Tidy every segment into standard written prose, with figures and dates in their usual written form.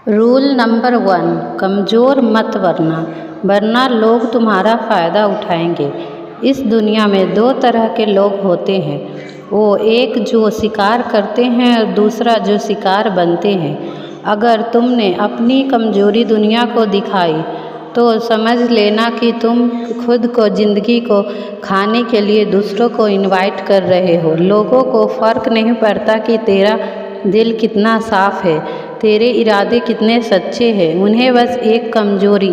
Rule number 1, कमज़ोर मत वरना लोग तुम्हारा फ़ायदा उठाएंगे। इस दुनिया में दो तरह के लोग होते हैं, वो एक जो शिकार करते हैं और दूसरा जो शिकार बनते हैं। अगर तुमने अपनी कमज़ोरी दुनिया को दिखाई तो समझ लेना कि तुम खुद को ज़िंदगी को खाने के लिए दूसरों को इनवाइट कर रहे हो। लोगों को फ़र्क नहीं पड़ता कि तेरा दिल कितना साफ़ है, तेरे इरादे कितने सच्चे हैं। उन्हें बस एक कमज़ोर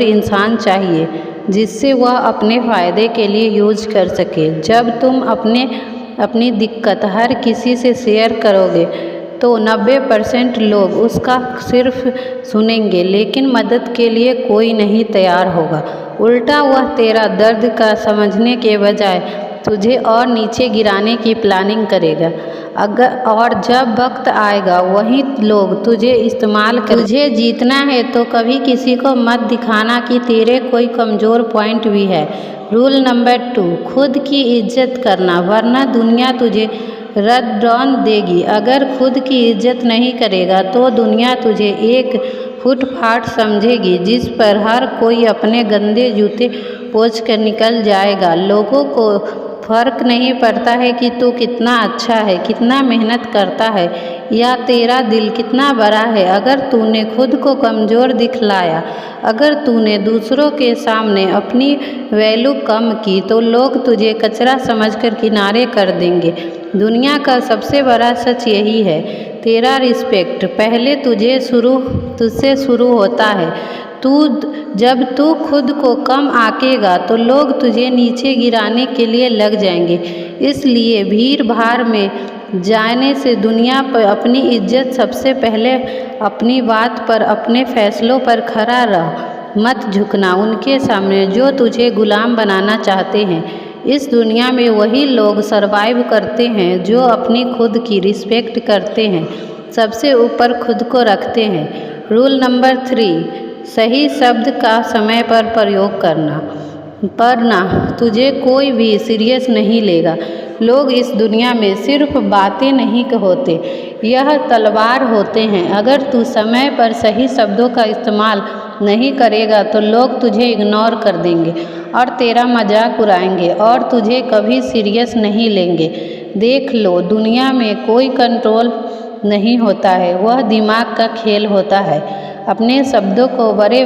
इंसान चाहिए जिससे वह अपने फ़ायदे के लिए यूज कर सके। जब तुम अपनी दिक्कत हर किसी से शेयर करोगे तो 90% लोग उसका सिर्फ सुनेंगे, लेकिन मदद के लिए कोई नहीं तैयार होगा। उल्टा वह तेरा दर्द का समझने के बजाय तुझे और नीचे गिराने की प्लानिंग करेगा। और जब वक्त आएगा वही लोग तुझे इस्तेमाल कर। तुझे जीतना है तो कभी किसी को मत दिखाना कि तेरे कोई कमज़ोर पॉइंट भी है। रूल नंबर 2, खुद की इज्जत करना वरना दुनिया तुझे रद डाउन देगी। अगर खुद की इज्जत नहीं करेगा तो दुनिया तुझे एक फुटपाथ समझेगी जिस पर हर कोई अपने गंदे जूते पोंछ कर निकल जाएगा। लोगों को फ़र्क नहीं पड़ता है कि तू कितना अच्छा है, कितना मेहनत करता है या तेरा दिल कितना बड़ा है। अगर तूने खुद को कमज़ोर दिखलाया, अगर तूने दूसरों के सामने अपनी वैल्यू कम की तो लोग तुझे कचरा समझकर किनारे कर देंगे। दुनिया का सबसे बड़ा सच यही है, तेरा रिस्पेक्ट पहले तुझसे शुरू होता है। जब तू खुद को कम आंकेगा तो लोग तुझे नीचे गिराने के लिए लग जाएंगे। इसलिए भीड़ भाड़ में जाने से दुनिया पर अपनी इज्जत सबसे पहले अपनी बात पर, अपने फैसलों पर खड़ा रह। मत झुकना उनके सामने जो तुझे गुलाम बनाना चाहते हैं। इस दुनिया में वही लोग सरवाइव करते हैं जो अपनी खुद की रिस्पेक्ट करते हैं, सबसे ऊपर खुद को रखते हैं। रूल नंबर 3, सही शब्द का समय पर प्रयोग करना तुझे कोई भी सीरियस नहीं लेगा। लोग इस दुनिया में सिर्फ बातें नहीं होते, यह तलवार होते हैं। अगर तू समय पर सही शब्दों का इस्तेमाल नहीं करेगा तो लोग तुझे इग्नोर कर देंगे और तेरा मजाक उड़ाएंगे और तुझे कभी सीरियस नहीं लेंगे। देख लो, दुनिया में कोई कंट्रोल नहीं होता है, वह दिमाग का खेल होता है। अपने शब्दों को बड़े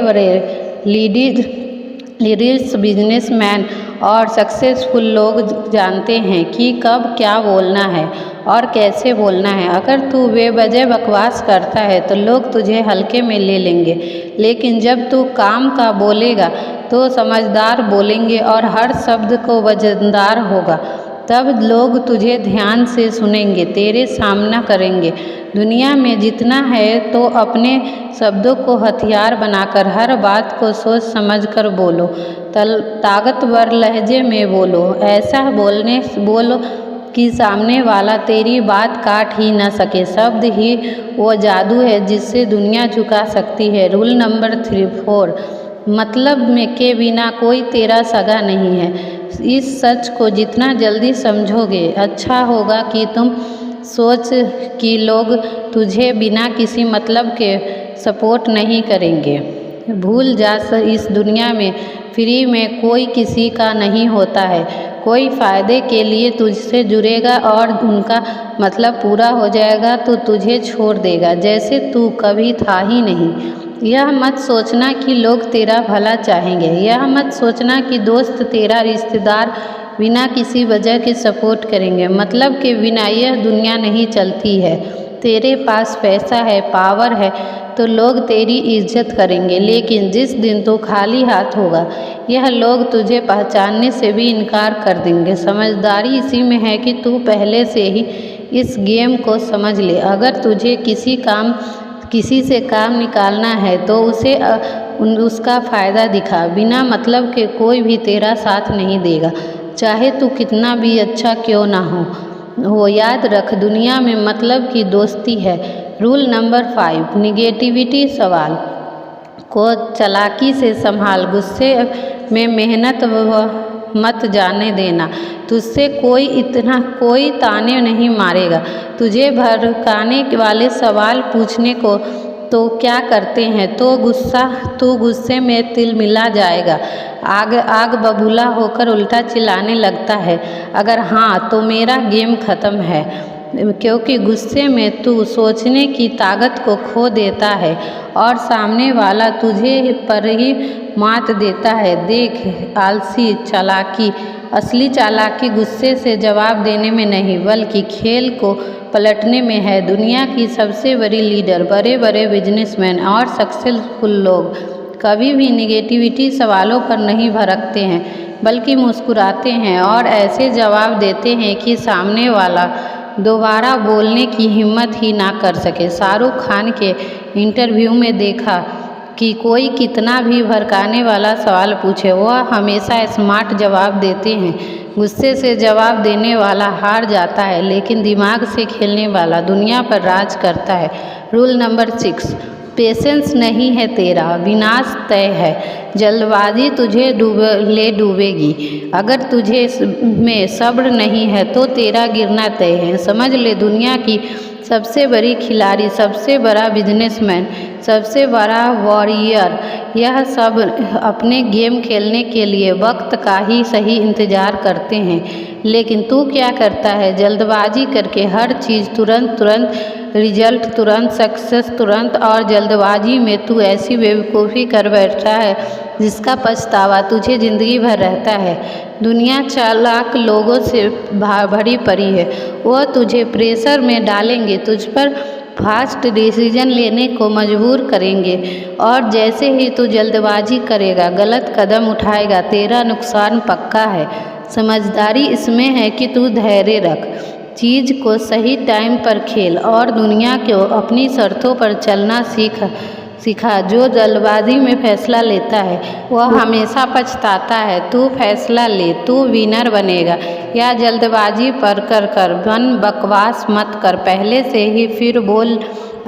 लीडर्स, बिजनेसमैन और सक्सेसफुल लोग जानते हैं कि कब क्या बोलना है और कैसे बोलना है। अगर तू बेवजह बकवास करता है तो लोग तुझे हल्के में ले लेंगे, लेकिन जब तू काम का बोलेगा तो समझदार बोलेंगे और हर शब्द को वजनदार होगा। तब लोग तुझे ध्यान से सुनेंगे, तेरे सामना करेंगे। दुनिया में जीतना है तो अपने शब्दों को हथियार बनाकर हर बात को सोच समझ कर बोलो। ताकतवर लहजे में बोलो, ऐसा बोलो कि सामने वाला तेरी बात काट ही न सके। शब्द ही वो जादू है जिससे दुनिया झुका सकती है। रूल नंबर 4, मतलब में के बिना कोई तेरा सगा नहीं है। इस सच को जितना जल्दी समझोगे अच्छा होगा कि तुम सोच कि लोग तुझे बिना किसी मतलब के सपोर्ट नहीं करेंगे। भूल जा, इस दुनिया में फ्री में कोई किसी का नहीं होता है। कोई फ़ायदे के लिए तुझसे जुड़ेगा और उनका मतलब पूरा हो जाएगा तो तुझे छोड़ देगा जैसे तू कभी था ही नहीं। यह मत सोचना कि लोग तेरा भला चाहेंगे, यह मत सोचना कि दोस्त तेरा रिश्तेदार बिना किसी वजह के सपोर्ट करेंगे। मतलब के बिना यह दुनिया नहीं चलती है। तेरे पास पैसा है, पावर है तो लोग तेरी इज्जत करेंगे, लेकिन जिस दिन तू खाली हाथ होगा यह लोग तुझे पहचानने से भी इनकार कर देंगे। समझदारी इसी में है कि तू पहले से ही इस गेम को समझ ले। अगर तुझे किसी से काम निकालना है तो उसे उसका फ़ायदा दिखा। बिना मतलब के कोई भी तेरा साथ नहीं देगा, चाहे तू कितना भी अच्छा क्यों ना हो। याद रख, दुनिया में मतलब की दोस्ती है। रूल नंबर 5, निगेटिविटी सवाल को चालाकी से संभाल। गुस्से में मेहनत मत जाने देना। तुझसे कोई ताने नहीं मारेगा। तुझे भड़काने वाले सवाल पूछने को तो क्या करते हैं, तू गुस्से में तिलमिला जाएगा। आग बबूला होकर उल्टा चिल्लाने लगता है। अगर हाँ तो मेरा गेम खत्म है, क्योंकि गुस्से में तू सोचने की ताकत को खो देता है और सामने वाला तुझे पर ही मात देता है। देख आलसी चालाकी, असली चालाकी गुस्से से जवाब देने में नहीं बल्कि खेल को पलटने में है। दुनिया की सबसे बड़ी लीडर, बड़े बड़े बिजनेसमैन और सक्सेसफुल लोग कभी भी निगेटिविटी सवालों पर नहीं भड़कते हैं बल्कि मुस्कुराते हैं और ऐसे जवाब देते हैं कि सामने वाला दोबारा बोलने की हिम्मत ही ना कर सके। शाहरुख खान के इंटरव्यू में देखा कि कोई कितना भी भड़काने वाला सवाल पूछे वह हमेशा स्मार्ट जवाब देते हैं। गुस्से से जवाब देने वाला हार जाता है, लेकिन दिमाग से खेलने वाला दुनिया पर राज करता है। रूल नंबर 6, पेशेंस नहीं है तेरा, विनाश तय है। जल्दबाजी तुझे डूबेगी। अगर तुझे में सब्र नहीं है तो तेरा गिरना तय है। समझ ले, दुनिया की सबसे बड़ी खिलाड़ी, सबसे बड़ा बिजनेसमैन, सबसे बड़ा वॉरियर, यह सब अपने गेम खेलने के लिए वक्त का ही सही इंतज़ार करते हैं। लेकिन तू क्या करता है? जल्दबाजी करके हर चीज़ तुरंत रिजल्ट तुरंत, सक्सेस तुरंत, और जल्दबाजी में तू ऐसी बेवकूफ़ी कर बैठता है जिसका पछतावा तुझे ज़िंदगी भर रहता है। दुनिया चालाक लोगों से भरी पड़ी है। वह तुझे प्रेशर में डालेंगे, तुझ पर फास्ट डिसीजन लेने को मजबूर करेंगे और जैसे ही तू जल्दबाजी करेगा, गलत कदम उठाएगा, तेरा नुकसान पक्का है। समझदारी इसमें है कि तू धैर्य रख, चीज़ को सही टाइम पर खेल और दुनिया को अपनी शर्तों पर चलना सीखा। जो जल्दबाजी में फैसला लेता है वह हमेशा पछताता है। तू फैसला ले, तू विनर बनेगा या जल्दबाजी पर कर बकवास मत कर पहले से ही फिर बोल।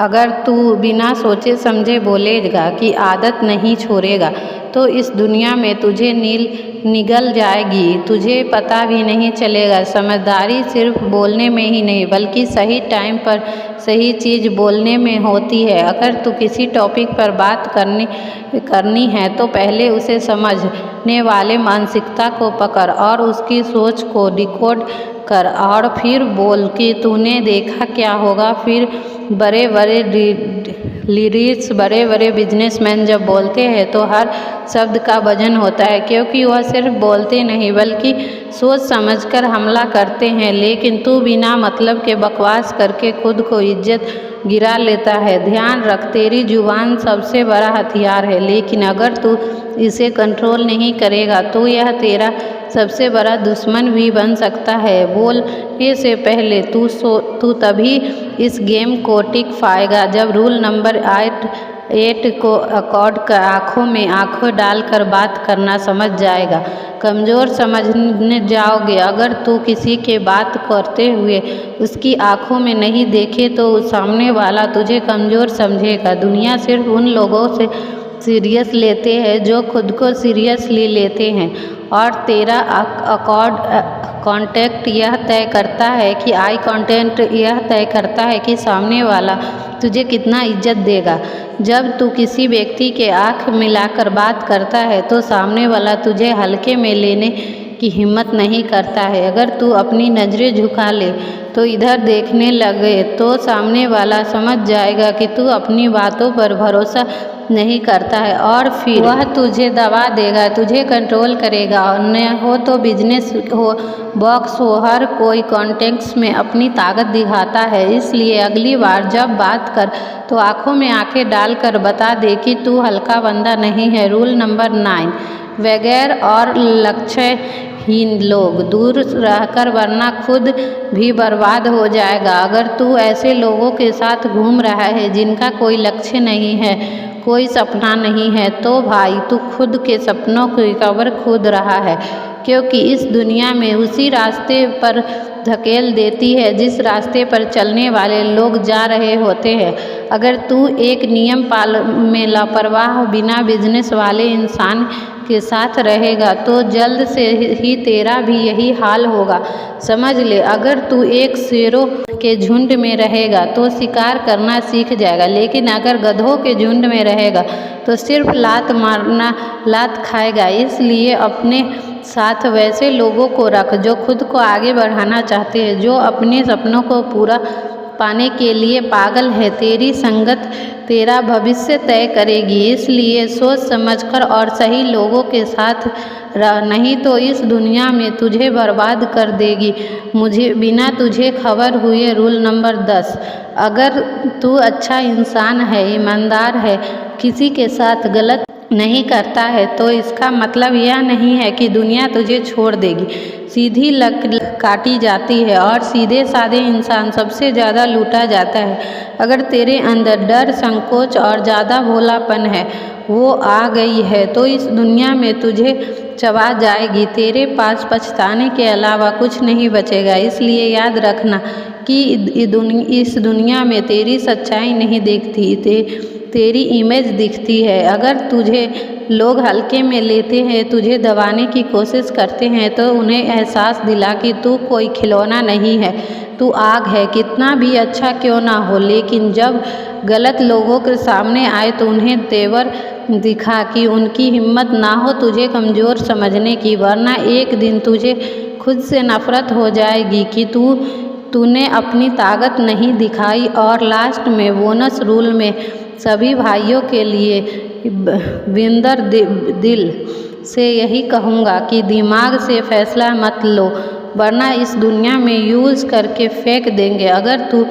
अगर तू बिना सोचे समझे बोलेगा कि आदत नहीं छोड़ेगा तो इस दुनिया में तुझे निगल जाएगी, तुझे पता भी नहीं चलेगा। समझदारी सिर्फ बोलने में ही नहीं बल्कि सही टाइम पर सही चीज़ बोलने में होती है। अगर तू किसी टॉपिक पर बात करनी है तो पहले उसे समझने वाले मानसिकता को पकड़ और उसकी सोच को डिकोड कर और फिर बोल कि तूने देखा क्या होगा। फिर बड़े बड़े लीडर्स, बड़े बड़े बिजनेसमैन जब बोलते हैं तो हर शब्द का वजन होता है, क्योंकि वह सिर्फ बोलते नहीं बल्कि सोच समझकर हमला करते हैं। लेकिन तू बिना मतलब के बकवास करके खुद को इज्जत गिरा लेता है। ध्यान रख, तेरी जुबान सबसे बड़ा हथियार है, लेकिन अगर तू इसे कंट्रोल नहीं करेगा तो यह तेरा सबसे बड़ा दुश्मन भी बन सकता है। बोलने से पहले तू तभी इस गेम को टिक पाएगा जब रूल नंबर 8 को अकॉर्ड कर आँखों में आँखों डालकर बात करना समझ जाएगा। कमज़ोर समझने जाओगे। अगर तू किसी के बात करते हुए उसकी आँखों में नहीं देखे तो सामने वाला तुझे कमज़ोर समझेगा। दुनिया सिर्फ उन लोगों से सीरियस लेते हैं जो खुद को सीरियसली लेते हैं और तेरा कांटेक्ट यह तय करता है कि आई कांटेक्ट यह तय करता है कि सामने वाला तुझे कितना इज्जत देगा। जब तू किसी व्यक्ति के आँख मिलाकर बात करता है तो सामने वाला तुझे हल्के में लेने की हिम्मत नहीं करता है। अगर तू अपनी नज़रें झुका ले तो इधर देखने लगे तो सामने वाला समझ जाएगा कि तू अपनी बातों पर भरोसा नहीं करता है और फिर वह तुझे दबा देगा, तुझे कंट्रोल करेगा। और न हो तो बिजनेस हो, बॉक्स हो, हर कोई कॉन्टेक्स्ट में अपनी ताकत दिखाता है। इसलिए अगली बार जब बात कर तो आँखों में आँखें डालकर बता दे कि तू हल्का बंदा नहीं है। रूल नंबर 9, बगैर और लक्ष्यहीन लोग दूर रहकर वरना खुद भी बर्बाद हो जाएगा। अगर तू ऐसे लोगों के साथ घूम रहा है जिनका कोई लक्ष्य नहीं है, कोई सपना नहीं है, तो भाई तू खुद के सपनों की कब्र खोद रहा है, क्योंकि इस दुनिया में उसी रास्ते पर धकेल देती है जिस रास्ते पर चलने वाले लोग जा रहे होते हैं। अगर तू एक नियम पालन में लापरवाह बिना बिजनेस वाले इंसान के साथ रहेगा तो जल्द से ही तेरा भी यही हाल होगा। समझ ले, अगर तू एक शेरों के झुंड में रहेगा तो शिकार करना सीख जाएगा, लेकिन अगर गधों के झुंड में रहेगा तो सिर्फ लात खाएगा। इसलिए अपने साथ वैसे लोगों को रख जो खुद को आगे बढ़ाना चाहते हैं, जो अपने सपनों को पूरा पाने के लिए पागल है। तेरी संगत तेरा भविष्य तय करेगी, इसलिए सोच समझकर और सही लोगों के साथ रह, नहीं तो इस दुनिया में तुझे बर्बाद कर देगी। मुझे बिना तुझे खबर हुए रूल नंबर 10, अगर तू अच्छा इंसान है, ईमानदार है, किसी के साथ गलत नहीं करता है तो इसका मतलब यह नहीं है कि दुनिया तुझे छोड़ देगी। सीधी लक काटी जाती है और सीधे साधे इंसान सबसे ज़्यादा लूटा जाता है। अगर तेरे अंदर डर, संकोच और ज़्यादा भोलापन है, वो आ गई है तो इस दुनिया में तुझे चबा जाएगी। तेरे पास पछताने के अलावा कुछ नहीं बचेगा। इसलिए याद रखना कि इस दुनिया में तेरी सच्चाई नहीं दिखती, तेरी इमेज दिखती है। अगर तुझे लोग हल्के में लेते हैं, तुझे दबाने की कोशिश करते हैं, तो उन्हें एहसास दिला कि तू कोई खिलौना नहीं है, तू आग है, कितना भी अच्छा क्यों ना हो। लेकिन जब गलत लोगों के सामने आए तो उन्हें तेवर दिखा कि उनकी हिम्मत ना हो तुझे कमज़ोर समझने की, वरना एक दिन तुझे खुद से नफरत हो जाएगी कि तूने अपनी ताकत नहीं दिखाई। और लास्ट में बोनस रूल में सभी भाइयों के लिए विंदर दिल से यही कहूँगा कि दिमाग से फैसला मत लो, वरना इस दुनिया में यूज़ करके फेंक देंगे। अगर तू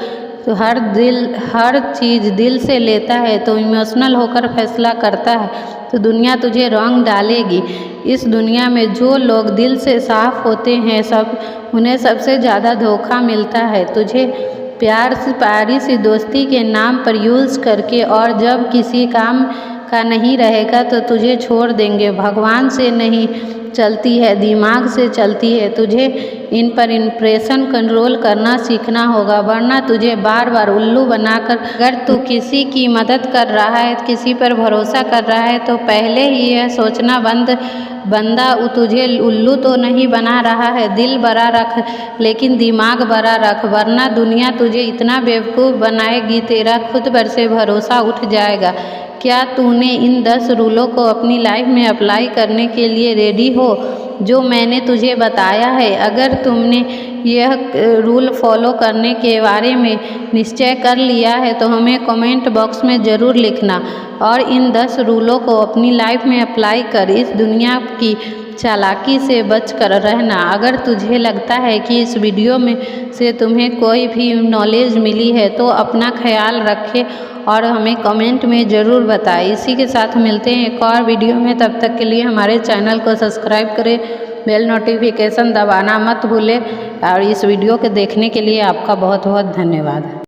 हर चीज़ दिल से लेता है तो इमोशनल होकर फैसला करता है तो दुनिया तुझे रंग डालेगी। इस दुनिया में जो लोग दिल से साफ होते हैं उन्हें सबसे ज़्यादा धोखा मिलता है। तुझे प्यारी सी दोस्ती के नाम पर यूज़ करके, और जब किसी काम का नहीं रहेगा तो तुझे छोड़ देंगे। भगवान से नहीं चलती है, दिमाग से चलती है। तुझे इन पर इम्प्रेशन कंट्रोल करना सीखना होगा, वरना तुझे बार बार उल्लू बनाकर, अगर तू किसी की मदद कर रहा है, किसी पर भरोसा कर रहा है तो पहले ही यह सोचना बंदा तुझे उल्लू तो नहीं बना रहा है। दिल बड़ा रख लेकिन दिमाग बड़ा रख, वरना दुनिया तुझे इतना बेवकूफ़ बनाएगी तेरा खुद पर से भरोसा उठ जाएगा। क्या तूने इन 10 रूलों को अपनी लाइफ में अप्लाई करने के लिए रेडी हो जो मैंने तुझे बताया है? अगर तुमने यह रूल फॉलो करने के बारे में निश्चय कर लिया है तो हमें कमेंट बॉक्स में ज़रूर लिखना और इन 10 रूलों को अपनी लाइफ में अप्लाई कर इस दुनिया की चालाकी से बचकर रहना। अगर तुझे लगता है कि इस वीडियो में से तुम्हें कोई भी नॉलेज मिली है तो अपना ख्याल रखें और हमें कमेंट में ज़रूर बताएं। इसी के साथ मिलते हैं एक और वीडियो में, तब तक के लिए हमारे चैनल को सब्सक्राइब करें, बेल नोटिफिकेशन दबाना मत भूलें और इस वीडियो को देखने के लिए आपका बहुत बहुत धन्यवाद।